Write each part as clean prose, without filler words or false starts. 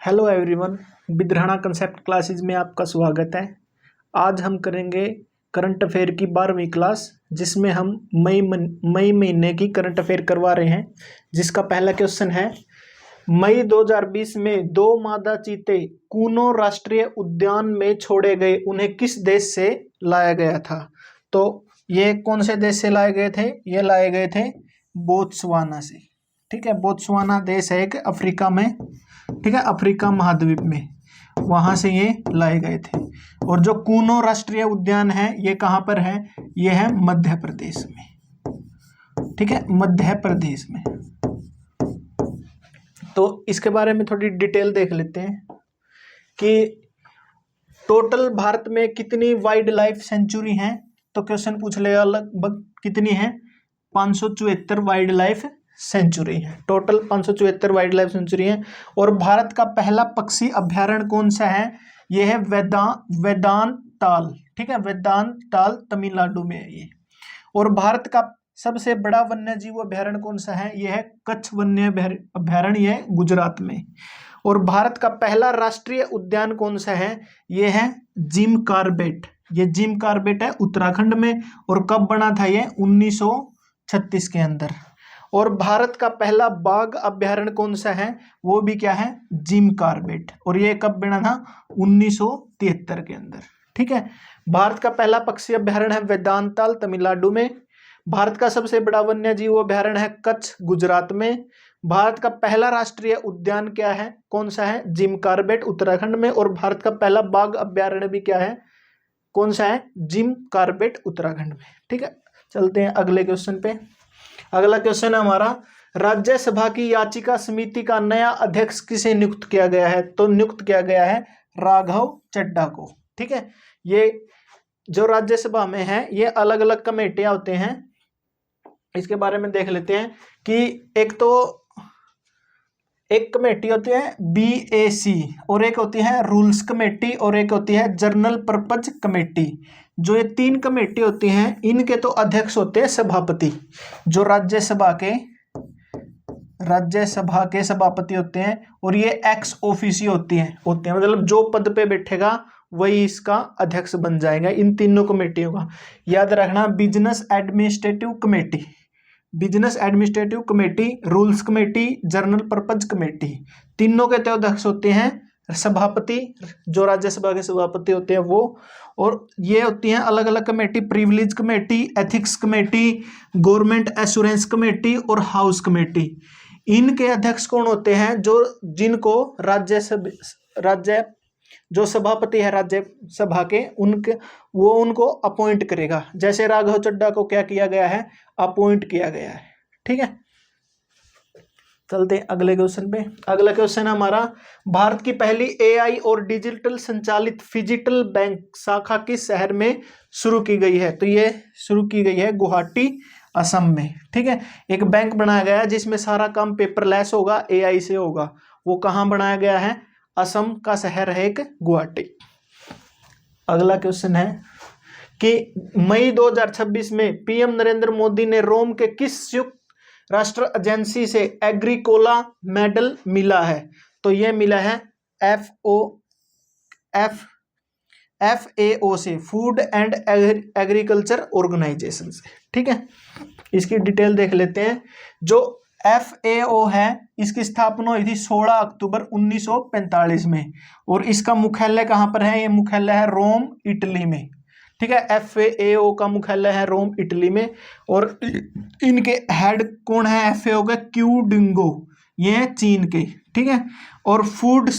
Hello everyone, बिधराना concept classes में आपका स्वागत है। आज हम करेंगे करंट अफेयर की 12वीं क्लास, जिसमें हम मई महीने की करंट अफेयर करवा रहे हैं। जिसका पहला क्वेश्चन है, मई 2020 में 2 मादा चीते कूनो राष्ट्रीय उद्यान में छोड़े गए, उन्हें किस देश से लाया गया था? तो ये कौन से देश से लाए गए थे? ये लाए गए थे बोत्सवाना से। ठीक है, बोत्सवाना देश है एक अफ्रीका में, ठीक है, अफ्रीका महाद्वीप में, वहां से ये लाए गए थे। और जो कूनो राष्ट्रीय उद्यान है ये कहां पर है? ये है मध्य प्रदेश में। ठीक है, मध्य प्रदेश में। तो इसके बारे में थोड़ी डिटेल देख लेते हैं कि टोटल भारत में कितनी वाइल्ड लाइफ सेंचुरी हैं। तो क्वेश्चन पूछ लेगा लगभग कितनी है? 574 वाइल्ड लाइफ सेंचुरी है। टोटल 574 वाइल्ड लाइफ सेंचुरी है। और भारत का पहला पक्षी अभ्यारण्य कौन सा है? यह है वेदांत ताल। ठीक है, वेदांत ताल तमिलनाडु में है ये। और भारत का सबसे बड़ा वन्य जीव अभ्यारण्य कौन सा है? यह है कच्छ वन्य अभ्यारण्य, यह गुजरात में। और भारत का पहला राष्ट्रीय उद्यान कौन सा है? यह है जिम कार्बेट। ये जिम कार्बेट है उत्तराखंड में। और कब बना था ये? 1936 के अंदर। और भारत का पहला बाघ अभ्यारण्य कौन सा है? वो भी क्या है? Jim Corbett. और ये कब बना था? 1973 के अंदर। ठीक है, भारत का पहला पक्षी अभ्यारण्य है वेदांताल तमिलनाडु में। भारत का सबसे बड़ा वन्य जीव अभ्यारण्य है कच्छ गुजरात में। भारत का पहला राष्ट्रीय उद्यान क्या है? कौन सा है? जिम कार्बेट उत्तराखंड में। और भारत का पहला बाघ अभ्यारण्य भी क्या है? कौन सा है? जिम कार्बेट उत्तराखंड में। ठीक है, चलते हैं अगले क्वेश्चन पे। अगला क्वेश्चन है हमारा, राज्यसभा की याचिका समिति का नया अध्यक्ष किसे नियुक्त किया गया है? तो नियुक्त किया गया है राघव चड्ढा को। ठीक है, ये जो राज्यसभा में है ये अलग अलग कमेटियां होते हैं। इसके बारे में देख लेते हैं कि एक कमेटी होती है BAC, और एक होती है रूल्स कमेटी, और एक होती है जनरल पर्पज कमेटी। जो ये 3 कमेटी होती हैं, इनके तो अध्यक्ष होते हैं सभापति, जो राज्यसभा के सभापति होते हैं। और ये एक्स ऑफिसियो होते हैं, मतलब जो पद पे बैठेगा वही इसका अध्यक्ष बन जाएगा। इन तीनों कमेटियों का याद रखना, business administrative committee, rules committee, general purpose committee, तीनों के तो अध्यक्ष होते हैं सभापति, जो राज्यसभा के सभापति होते हैं वो। और ये होती हैं अलग अलग committee, privilege committee, ethics committee, government assurance committee और हाउस कमेटी। इनके अध्यक्ष कौन होते हैं? जिनको जो सभापति है राज्यसभा के, उनको अपॉइंट करेगा। जैसे राघव चड्ढा को क्या किया गया है? अपॉइंट किया गया है। ठीक है, चलते हैं अगले क्वेश्चन पे। अगला क्वेश्चन है हमारा, भारत की पहली AI और डिजिटल संचालित फिजिटल बैंक शाखा किस शहर में शुरू की गई है? तो ये शुरू की गई है गुवाहाटी, असम में। ठीक है, एक बैंक बनाया गया है जिसमें सारा काम पेपरलेस होगा, AI से होगा। वो कहाँ बनाया गया है? असम का शहर है एक गुवाहाटी। अगला क्वेश्चन है कि मई 2026 में PM नरेंद्र मोदी ने रोम के किस संयुक्त राष्ट्र एजेंसी से एग्रीकोला मेडल मिला है? तो यह मिला है FAO से, फूड एंड एग्रीकल्चर ऑर्गेनाइजेशन से। ठीक है, इसकी डिटेल देख लेते हैं। जो FAO है इसकी स्थापना हुई थी 16 अक्टूबर 1945 में। और इसका मुख्यालय कहां पर है? ये मुख्यालय है रोम, इटली में। ठीक है, FAO का मुख्यालय है रोम, इटली में। और इनके हेड कौन है FAO के? क्यू डिंगो, ये है चीन के। ठीक है, और फूड,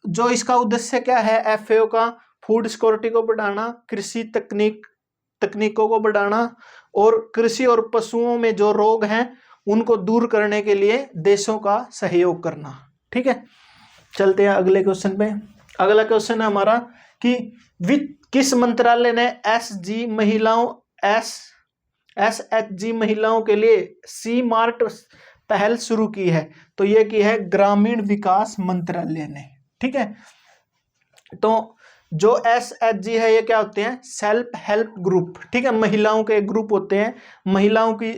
जो इसका उद्देश्य क्या है FAO का? फूड सिक्योरिटी को बढ़ाना, कृषि तकनीकों को बढ़ाना, और कृषि और पशुओं में जो रोग हैं उनको दूर करने के लिए देशों का सहयोग करना। ठीक है, चलते हैं अगले क्वेश्चन पे। अगला क्वेश्चन है हमारा कि किस मंत्रालय ने SHG महिलाओं के लिए C-मार्ट पहल शुरू की है? तो ये की है ग्रामीण विकास मंत्रालय ने। ठीक है, तो जो SHG है ये क्या होते हैं? Self help group. ठीक है, महिलाओं के ग्रुप होते हैं। महिलाओं की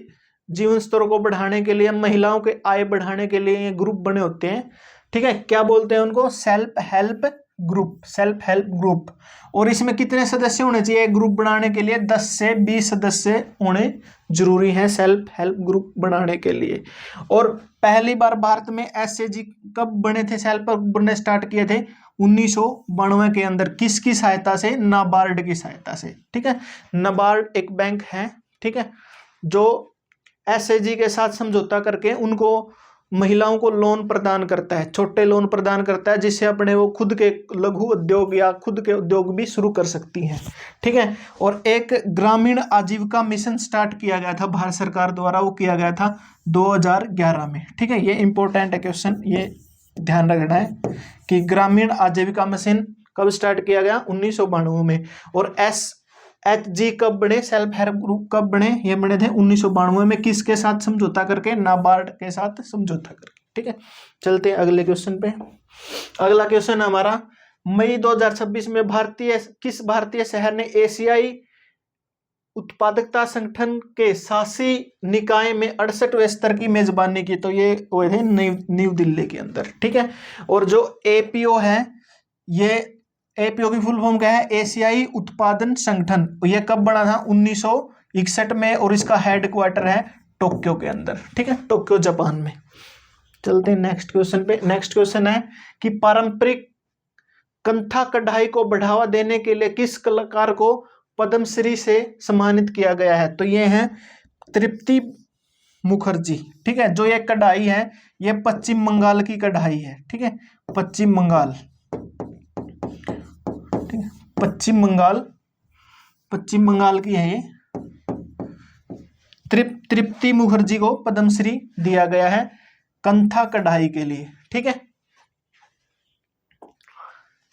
जीवन स्तर को बढ़ाने के लिए, महिलाओं के आय बढ़ाने के लिए ये ग्रुप बने होते हैं। ठीक है, क्या बोलते हैं उनको? Self help group, self help group. और इसमें कितने सदस्य होने चाहिए एक ग्रुप बनाने के लिए? 10 से 20 सदस्य होने जरूरी हैं सेल्फ हेल्प ग्रुप बनाने के लिए। और पहली बार भारत में एसएजी कब बने थे, सेल्फ हेल्प बनने स्टार्ट किए थे? 1992 के अंदर। किसकी सहायता से? नाबार्ड की सहायता से। ठीक है, नाबार्ड एक बैंक है, ठीक है, जो एसएजी के साथ समझौता करके उनको महिलाओं को लोन प्रदान करता है, छोटे लोन प्रदान करता है, जिससे अपने वो खुद के लघु उद्योग या खुद के उद्योग भी शुरू कर सकती हैं। ठीक है, और एक ग्रामीण आजीविका मिशन स्टार्ट किया गया था भारत सरकार द्वारा, वो किया गया था 2011 में। ठीक है, ये इंपॉर्टेंट है क्वेश्चन, ये ध्यान रखना है कि ग्रामीण आजीविका मिशन कब स्टार्ट किया गया? 1992 में। और एसएचजी कब बने, सेल्फ हेल्प ग्रुप कब बने? ये बने थे 1992 में। किसके साथ समझौता करके? नाबार्ड के साथ समझौता करके। ठीक है, चलते हैं अगले क्वेश्चन पे। अगला क्वेश्चन हमारा, मई 2026 में किस भारतीय शहर ने एशियाई उत्पादकता संगठन के शासी निकाय में 68वें स्तर की मेजबानी की? तो ये हुए थे न्यू दिल्ली के अंदर। ठीक है, और जो एपीओ है, ये एपीओ की फुल फॉर्म क्या है? एशियाई उत्पादन संगठन। ये कब बना था? 1961 में, और इसका हेडक्वार्टर है टोक्यो के अंदर। ठीक है, टोक्यो जापान में। चलते हैं नेक्स्ट क्वेश्चन पे। नेक्स्ट क्वेश्चन है कि पारंपरिक कंथा कढ़ाई को बढ़ावा देने के लिए किस कलाकार को पद्मश्री से सम्मानित किया गया है? तो ये है तृप्ति मुखर्जी। ठीक है, जो ये कढ़ाई है, ये पश्चिम बंगाल की कढ़ाई है। ठीक है, पश्चिम बंगाल, पश्चिम बंगाल की है ये। तृप्ति मुखर्जी को पद्मश्री दिया गया है कंथा कढ़ाई के लिए। ठीक है,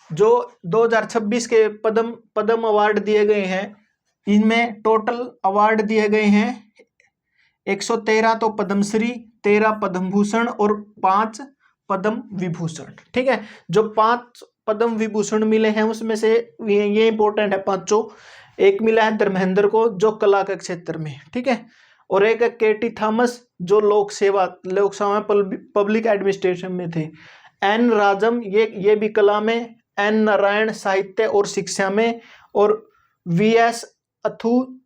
जो 2026 के पद्म अवार्ड दिए गए हैं, इनमें टोटल अवार्ड दिए गए हैं 113 तो पद्मश्री, 13 पद्म भूषण और 5 पद्म विभूषण। ठीक है, जो 5 पद्म विभूषण मिले हैं उसमें से ये इंपॉर्टेंट है पांचों। एक मिला है धर्मेंद्र को, जो कला के क्षेत्र में। ठीक है, और एक है केटी थॉमस, जो लोक सेवा पब्लिक एडमिनिस्ट्रेशन में थे। एन राजम, ये भी कला में। एन नारायण साहित्य और शिक्षा में। और वीएस अथु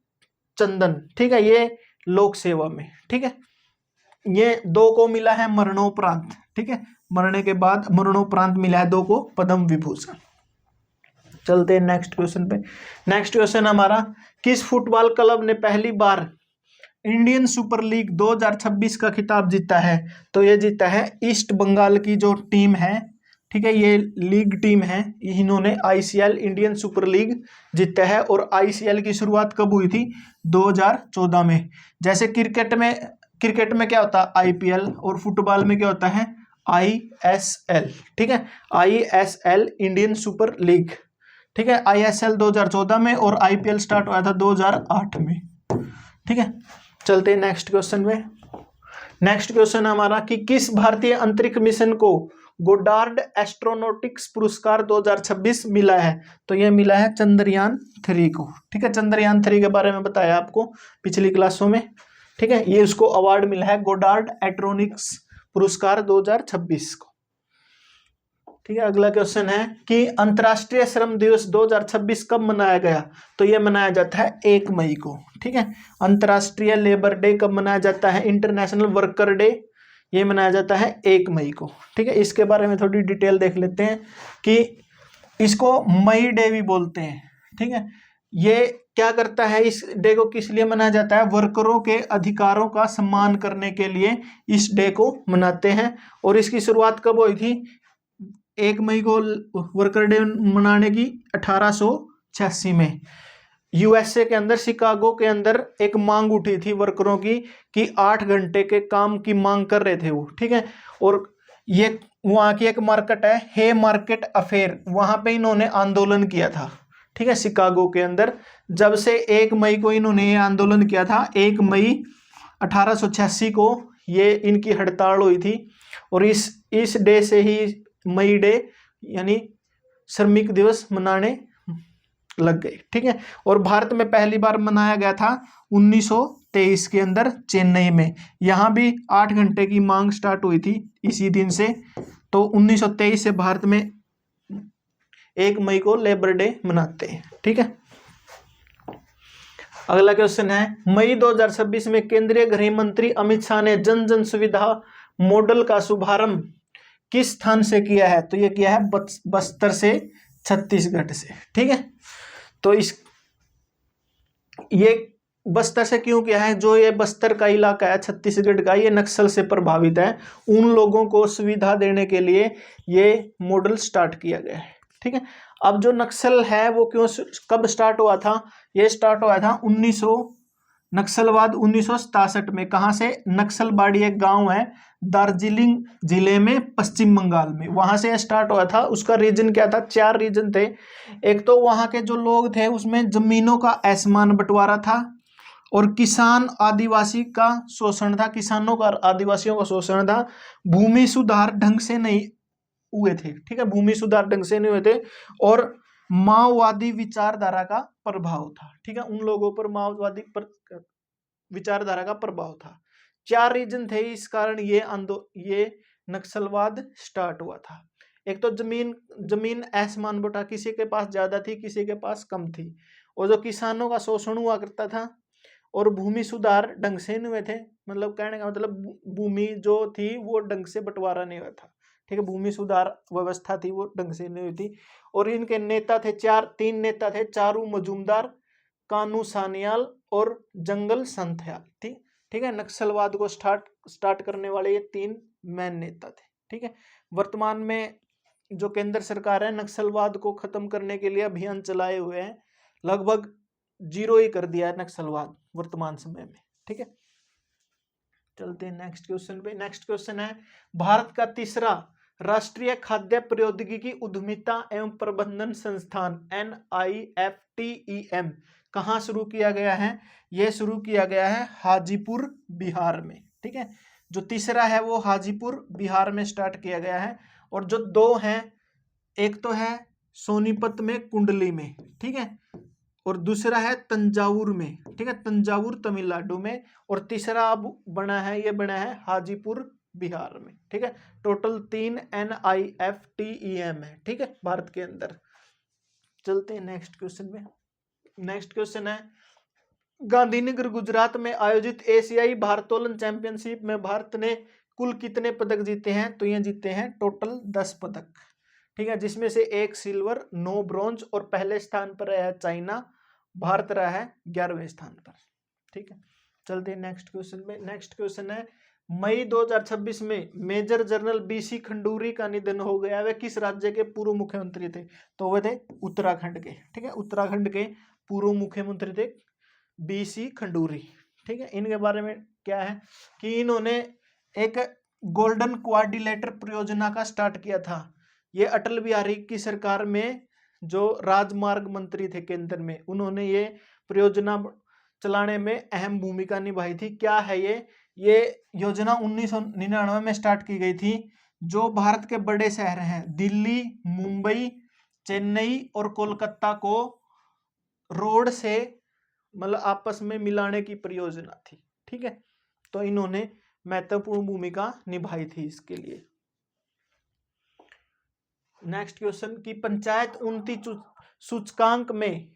चंदन, ठीक है, ये लोक सेवा में। ठीक है, ये 2 को मिला है मरणोपरांत। ठीक है, मरने के बाद मरणोपरांत मिला है 2 को पद्म विभूषण। चलते हैं नेक्स्ट क्वेश्चन पे। नेक्स्ट क्वेश्चन हमारा, किस फुटबॉल क्लब ने पहली बार इंडियन सुपर लीग 2026 का खिताब जीता है? तो ये जीता है ईस्ट बंगाल की जो टीम है। ठीक है, ये लीग टीम है, इन्होंने आईसीएल इंडियन सुपर लीग जीता है। और आईसीएल की शुरुआत कब हुई थी? 2014 में। जैसे क्रिकेट में क्या होता है? आईपीएल, और फुटबॉल में क्या होता है? आईएसएल। ठीक है, आईएसएल इंडियन सुपर लीग। ठीक है, आईएसएल 2014 में, और आईपीएल स्टार्ट हुआ था 2008 में। ठीक है, चलते हैं नेक्स्ट क्वेश्चन में। नेक्स्ट क्वेश्चन हमारा कि किस भारतीय अंतरिक्ष मिशन को गोडार्ड एस्ट्रोनॉटिक्स पुरस्कार 2026 मिला है? तो यह मिला है चंद्रयान 3 को। ठीक है, चंद्रयान 3 के बारे में बताया आपको पिछली क्लासों में। ठीक है, ये उसको अवार्ड मिला है गोडार्ड एस्ट्रोनॉटिक्स पुरस्कार 2026 को। ठीक है, अगला क्वेश्चन है कि अंतर्राष्ट्रीय श्रम दिवस 2026 कब मनाया गया? तो यह मनाया जाता है 1 मई को। ठीक है, अंतर्राष्ट्रीय लेबर डे कब मनाया जाता है? इंटरनेशनल वर्कर डे, ये मनाया जाता है 1 मई को। ठीक है, इसके बारे में थोड़ी डिटेल देख लेते हैं कि इसको मई डे भी बोलते हैं। ठीक है, ये क्या करता है? इस डे को किस लिए मनाया जाता है? वर्करों के अधिकारों का सम्मान करने के लिए इस डे को मनाते हैं। और इसकी शुरुआत कब हुई थी? 1 मई को वर्कर डे मनाने की 1886 में यूएसए के अंदर, शिकागो के अंदर एक मांग उठी थी वर्करों की कि 8 घंटे के काम की मांग कर रहे थे वो। ठीक है, और ये वहाँ की एक मार्केट है हे मार्केट अफेयर, वहाँ पे इन्होंने आंदोलन किया था। ठीक है, शिकागो के अंदर। जब से 1 मई को इन्होंने ये आंदोलन किया था, 1 मई 1886 को ये इनकी हड़ताल हुई थी। और इस डे से ही मई डे यानी श्रमिक दिवस मनाने लग गए। ठीक है, और भारत में पहली बार मनाया गया था 1923 के अंदर चेन्नई में। यहाँ भी 8 घंटे की मांग स्टार्ट हुई थी इसी दिन से। तो 1923 से भारत में 1 मई को लेबर डे मनाते हैं। ठीक है, अगला क्वेश्चन है, मई 2026 में केंद्रीय गृह मंत्री अमित शाह ने जन जन सुविधा मॉडल का शुभारंभ किस स्थान से किया है? तो ये किया है बस्तर से, छत्तीसगढ़ से। ठीक है, तो ये बस्तर से क्यों किया है? जो ये बस्तर का इलाका है छत्तीसगढ़ का, ये नक्सल से प्रभावित है। उन लोगों को सुविधा देने के लिए ये मॉडल स्टार्ट किया गया है। ठीक है, अब जो नक्सल है वो कब स्टार्ट हुआ था? ये स्टार्ट हुआ था नक्सलवाद 1967 में। कहां से? नक्सलबाड़ी एक गांव है दार्जिलिंग जिले में, पश्चिम बंगाल में, वहां से स्टार्ट हुआ था। उसका रीजन क्या था? 4 रीजन थे। एक तो वहां के जो लोग थे उसमें जमीनों का असमान बंटवारा था, और किसान आदिवासी का शोषण था, किसानों का आदिवासियों का शोषण था। भूमि सुधार ढंग से नहीं हुए थे। ठीक है, भूमि सुधार ढंग से नहीं हुए थे, और माओवादी विचारधारा का प्रभाव था। ठीक है, उन लोगों पर माओवादी विचारधारा का प्रभाव था। 4 रीजन थे, इस कारण ये नक्सलवाद स्टार्ट हुआ था। एक तो जमीन असमान बटा, किसी के पास ज्यादा थी, किसी के पास कम थी, और जो किसानों का शोषण हुआ करता था, और भूमि सुधार ढंग से नहीं हुए थे। मतलब कहने का मतलब भूमि जो थी वो ढंग से बंटवारा नहीं हुआ था। ठीक है, भूमि सुधार व्यवस्था थी वो ढंग से नहीं हुई थी। और इनके नेता थे 3 नेता थे, चारू मजूमदार, कानू सान्याल और जंगल संथयाल। ठीक है, नक्सलवाद को स्टार्ट करने वाले ये 3 मेन नेता थे। ठीक है, वर्तमान में जो केंद्र सरकार है नक्सलवाद को खत्म करने के लिए अभियान चलाए हुए हैं, लगभग 0 ही कर दिया है नक्सलवाद वर्तमान समय में। ठीक है, चलते हैं नेक्स्ट क्वेश्चन पे। नेक्स्ट क्वेश्चन है, भारत का तीसरा राष्ट्रीय खाद्य प्रौद्योगिकी उद्यमिता एवं प्रबंधन संस्थान NIFTEM कहाँ शुरू किया गया है? यह शुरू किया गया है हाजीपुर बिहार में। ठीक है, जो तीसरा है वो हाजीपुर बिहार में स्टार्ट किया गया है, और जो 2 हैं, एक तो है सोनीपत में कुंडली में, ठीक है, और दूसरा है तंजावुर में। ठीक है, तंजावुर तमिलनाडु में, और तीसरा अब ये बना है हाजीपुर बिहार में। ठीक है, टोटल 3 NIFTEM है। ठीक है, भारत के अंदर। चलते हैं नेक्स्ट क्वेश्चन में। नेक्स्ट क्वेश्चन है, गांधीनगर गुजरात में आयोजित एशियाई भारोत्तोलन चैंपियनशिप में भारत ने कुल कितने पदक जीते हैं? तो ये जीते हैं टोटल 10 पदक। ठीक है, जिसमें से 1 सिल्वर, 9 ब्रॉन्ज, और पहले स्थान पर रहा है चाइना, भारत रहा है 11वें स्थान पर। ठीक है, चलते हैं नेक्स्ट क्वेश्चन में। नेक्स्ट क्वेश्चन है, मई 2026 में मेजर जनरल BC खंडूरी का निधन हो गया। वे किस राज्य के पूर्व मुख्यमंत्री थे? तो वे थे उत्तराखंड के। ठीक है, उत्तराखंड के पूर्व मुख्यमंत्री थे BC खंडूरी। ठीक है, इनके बारे में क्या है कि इन्होंने एक गोल्डन क्वाड्रिलेटर परियोजना का स्टार्ट किया था। ये अटल बिहारी की सरकार में जो राजमार्ग मंत्री थे केंद्र में, उन्होंने ये परियोजना चलाने में अहम भूमिका निभाई थी। क्या है ये योजना 1999 में स्टार्ट की गई थी। जो भारत के बड़े शहर हैं दिल्ली, मुंबई, चेन्नई और कोलकाता को रोड से मतलब आपस में मिलाने की परियोजना थी। ठीक है, तो इन्होंने महत्वपूर्ण भूमिका निभाई थी इसके लिए। नेक्स्ट क्वेश्चन की पंचायत उन्नति सूचकांक में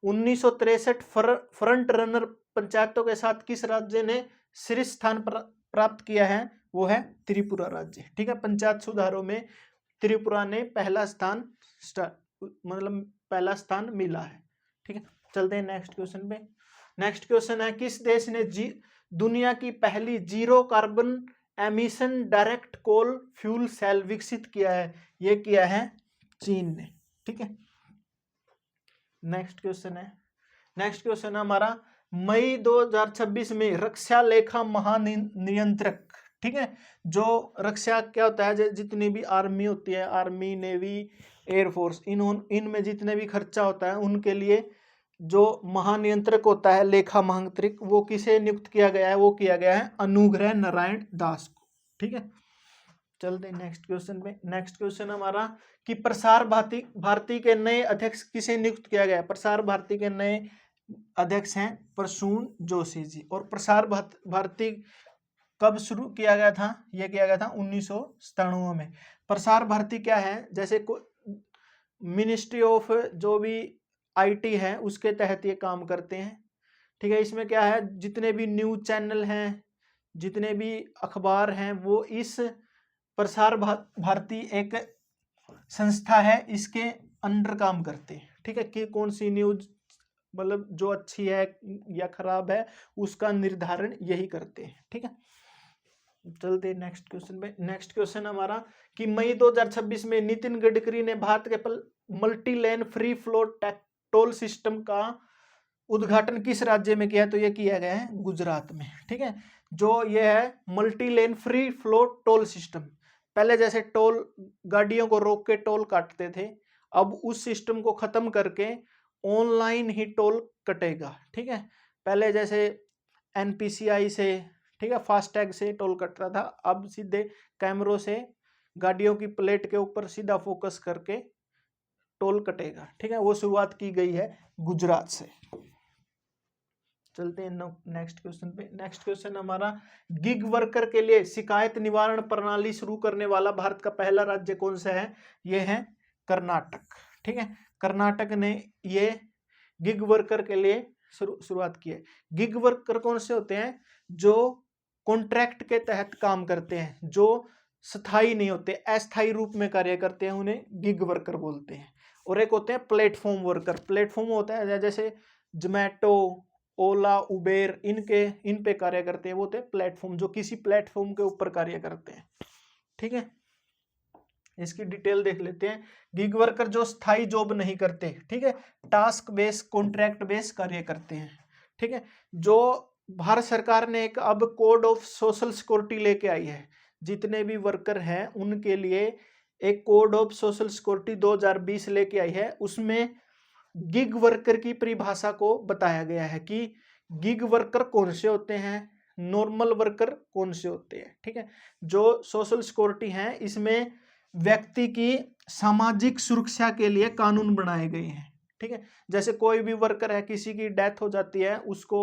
1963 फ्रंट रनर पंचायतों के साथ किस राज्य ने शीर्ष स्थान प्राप्त किया है? वो है त्रिपुरा राज्य। ठीक है, पंचायत सुधारों में त्रिपुरा ने पहला स्थान मिला है। ठीक है, चलते हैं नेक्स्ट क्वेश्चन पे। नेक्स्ट क्वेश्चन है, किस देश ने दुनिया की पहली 0 कार्बन एमिशन डायरेक्ट कोल फ्यूल सेल विकसित किया है? ये किया है चीन ने। ठीक है, नेक्स्ट क्वेश्चन है हमारा, मई 2026 में रक्षा लेखा महानियंत्रक। ठीक है, जो रक्षा क्या होता है, जितनी भी आर्मी होती है, आर्मी, नेवी, एयरफोर्स, इनमें जितने भी खर्चा होता है उनके लिए जो महानियंत्रक होता है, लेखा महानियंत्रक, वो किसे नियुक्त किया गया है? वो किया गया है अनुग्रह नारायण दास को। ठीक है, चलते हैं नेक्स्ट क्वेश्चन पे। नेक्स्ट क्वेश्चन हमारा कि प्रसार भारती के नए अध्यक्ष किसे नियुक्त किया गया? प्रसार भारती के नए अध्यक्ष हैं प्रसून जोशी जी। और प्रसार भारती कब शुरू किया गया था? यह किया गया था 1997 में। प्रसार भारती क्या है? जैसे मिनिस्ट्री ऑफ जो भी आईटी है उसके तहत ये काम करते हैं, ठीक है। इसमें क्या है, जितने भी न्यूज चैनल हैं, जितने भी अखबार हैं, वो इस प्रसार भारती एक संस्था है, इसके अंडर काम करते हैं, ठीक है। कि कौन सी न्यूज मतलब जो अच्छी है या खराब है उसका निर्धारण यही करते हैं, ठीक है। चलते नेक्स्ट क्वेश्चन पे। नेक्स्ट क्वेश्चन हमारा कि मई 2026 में नितिन गडकरी ने भारत के multi lane free flow toll system का उद्घाटन किस राज्य में किया? तो ये किया गया है गुजरात में, ठीक है। जो ये है multi lane free flow toll system, पहले जैसे टोल गाड़ियों को रोक के टोल काटते थे, अब उस सिस्टम को खत्म करके ऑनलाइन ही टोल कटेगा, ठीक है। पहले जैसे एनपीसीआई से, ठीक है, फास्टैग से टोल कट रहा था, अब सीधे कैमरों से गाड़ियों की प्लेट के ऊपर सीधा फोकस करके टोल कटेगा, ठीक है। वो शुरुआत की गई है गुजरात से। चलते हैं नेक्स्ट क्वेश्चन पे। नेक्स्ट क्वेश्चन हमारा गिग वर्कर के लिए शिकायत निवारण प्रणाली शुरू करने वाला भारत का पहला राज्य कौन सा है? ये है कर्नाटक, ठीक है। कर्नाटक ने ये गिग वर्कर के लिए शुरुआत की है। गिग वर्कर कौन से होते हैं? जो कॉन्ट्रैक्ट के तहत काम करते हैं, जो स्थायी नहीं होते, अस्थायी रूप में कार्य करते हैं, उन्हें गिग वर्कर बोलते हैं। और एक होते हैं प्लेटफॉर्म वर्कर। प्लेटफॉर्म होता है जैसे जोमैटो, ओला, उबेर, इन पे कार्य करते हैं, वो होते हैं प्लेटफॉर्म, जो किसी प्लेटफॉर्म के ऊपर कार्य करते हैं, ठीक है। इसकी डिटेल देख लेते हैं। गिग वर्कर जो स्थायी जॉब नहीं करते, ठीक है, टास्क बेस, कॉन्ट्रैक्ट बेस कार्य करते हैं, ठीक है। जो भारत सरकार ने एक अब कोड ऑफ सोशल सिक्योरिटी लेके आई है, जितने भी वर्कर हैं उनके लिए एक कोड ऑफ सोशल सिक्योरिटी 2020 लेके आई है। उसमें गिग वर्कर की परिभाषा को बताया गया है कि गिग वर्कर कौन से होते हैं, नॉर्मल वर्कर कौन से होते हैं, ठीक है। जो सोशल सिक्योरिटी है, इसमें व्यक्ति की सामाजिक सुरक्षा के लिए कानून बनाए गए हैं, ठीक है। जैसे कोई भी वर्कर है, किसी की डेथ हो जाती है, उसको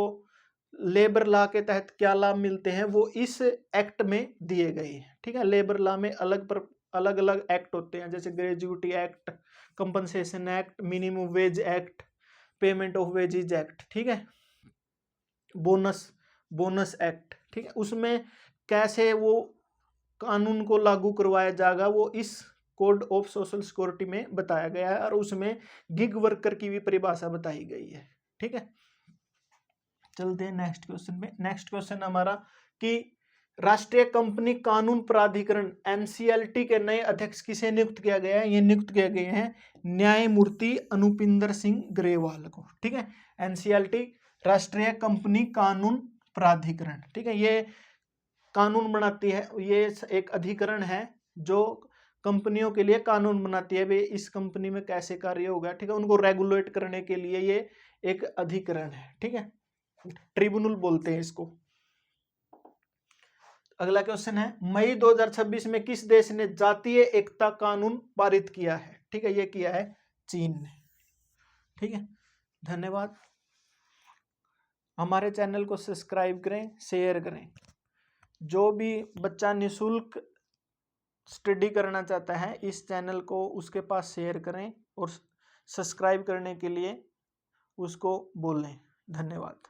लेबर लॉ के तहत क्या लाभ मिलते हैं, वो इस एक्ट में दिए गए हैं, ठीक है। लेबर लॉ में अलग अलग एक्ट होते हैं, जैसे gratuity act, compensation act, minimum wage act, payment of wages act, ठीक है, बोनस एक्ट, ठीक है। उसमें कैसे वो कानून को लागू करवाया जाएगा वो इस कोड ऑफ सोशल सिक्योरिटी में बताया गया है, और उसमें गिग वर्कर की भी परिभाषा बताई गई है, ठीक है। चलते हैं नेक्स्ट क्वेश्चन पे। नेक्स्ट क्वेश्चन हमारा कि राष्ट्रीय कंपनी कानून प्राधिकरण एनसीएलटी के नए अध्यक्ष किसे नियुक्त किया गया है? ये नियुक्त किए गए हैं न्यायमूर्ति अनुपिंदर सिंह ग्रेवाल को, ठीक है। एनसीएलटी राष्ट्रीय कंपनी कानून प्राधिकरण, ठीक है, ये कानून बनाती है, ये एक अधिकरण है जो कंपनियों के लिए कानून बनाती है, वे इस कंपनी में कैसे कार्य होगा, ठीक है, उनको रेगुलेट करने के लिए ये एक अधिकरण है, ठीक है, ट्रिब्यूनल बोलते हैं इसको। अगला क्वेश्चन है मई 2026 में किस देश ने जातीय एकता कानून पारित किया है? ठीक है, ये किया है चीन ने, ठीक है। धन्यवाद। हमारे चैनल को सब्सक्राइब करें, शेयर करें। जो भी बच्चा निःशुल्क स्टडी करना चाहता है इस चैनल को उसके पास शेयर करें और सब्सक्राइब करने के लिए उसको बोलें। धन्यवाद।